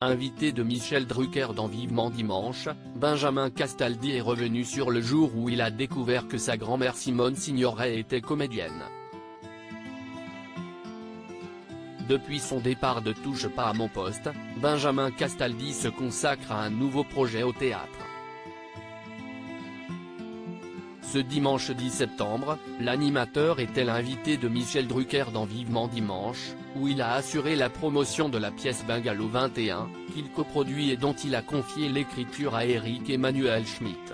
Invité de Michel Drucker dans Vivement Dimanche, Benjamin Castaldi est revenu sur le jour où il a découvert que sa grand-mère Simone Signoret était comédienne. Depuis son départ de Touche pas à mon poste, Benjamin Castaldi se consacre à un nouveau projet au théâtre. Ce dimanche 10 septembre, l'animateur était l'invité de Michel Drucker dans Vivement Dimanche, où il a assuré la promotion de la pièce Bungalow 21, qu'il coproduit et dont il a confié l'écriture à Éric Emmanuel Schmitt.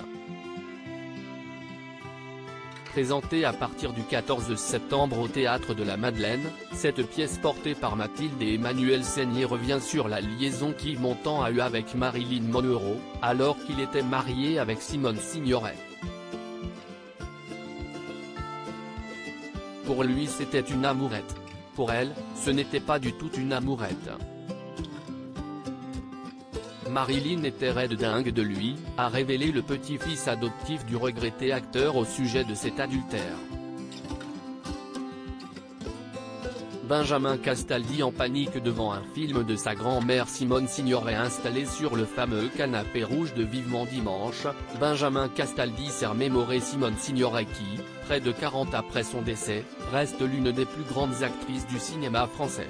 Présentée à partir du 14 septembre au Théâtre de la Madeleine, cette pièce portée par Mathilde et Emmanuel Seigner revient sur la liaison qu'Yves Montand a eue avec Marilyn Monroe, alors qu'il était marié avec Simone Signoret. Pour lui c'était une amourette. Pour elle, ce n'était pas du tout une amourette. Marilyn était raide dingue de lui, a révélé le petit-fils adoptif du regretté acteur au sujet de cet adultère. Benjamin Castaldi en panique devant un film de sa grand-mère Simone Signoret installé sur le fameux canapé rouge de Vivement Dimanche. Benjamin Castaldi s'est remémoré Simone Signoret qui, près de 40 après son décès, reste l'une des plus grandes actrices du cinéma français.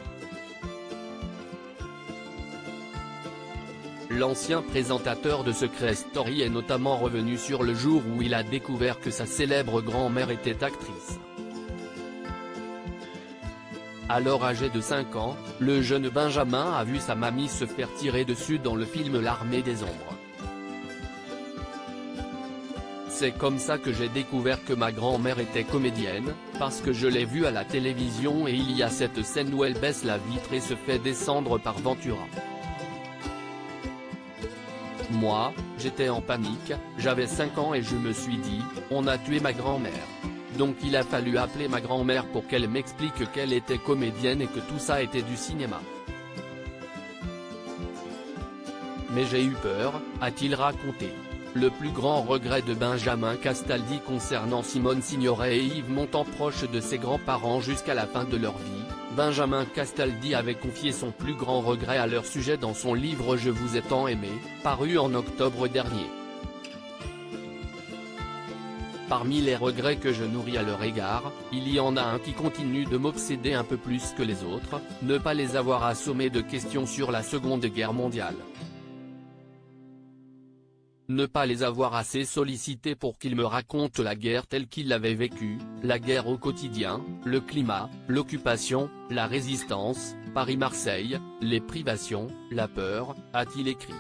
L'ancien présentateur de Secret Story est notamment revenu sur le jour où il a découvert que sa célèbre grand-mère était actrice. Alors âgé de 5 ans, le jeune Benjamin a vu sa mamie se faire tirer dessus dans le film L'Armée des Ombres. C'est comme ça que j'ai découvert que ma grand-mère était comédienne, parce que je l'ai vue à la télévision et il y a cette scène où elle baisse la vitre et se fait descendre par Ventura. Moi, j'étais en panique, j'avais 5 ans et je me suis dit, on a tué ma grand-mère. Donc il a fallu appeler ma grand-mère pour qu'elle m'explique qu'elle était comédienne et que tout ça était du cinéma. Mais j'ai eu peur, a-t-il raconté. Le plus grand regret de Benjamin Castaldi concernant Simone Signoret et Yves Montand, proches de ses grands-parents jusqu'à la fin de leur vie, Benjamin Castaldi avait confié son plus grand regret à leur sujet dans son livre Je vous ai tant aimé, paru en octobre dernier. Parmi les regrets que je nourris à leur égard, il y en a un qui continue de m'obséder un peu plus que les autres, ne pas les avoir assommés de questions sur la Seconde Guerre mondiale. Ne pas les avoir assez sollicités pour qu'ils me racontent la guerre telle qu'ils l'avaient vécue, la guerre au quotidien, le climat, l'occupation, la résistance, Paris-Marseille, les privations, la peur, a-t-il écrit.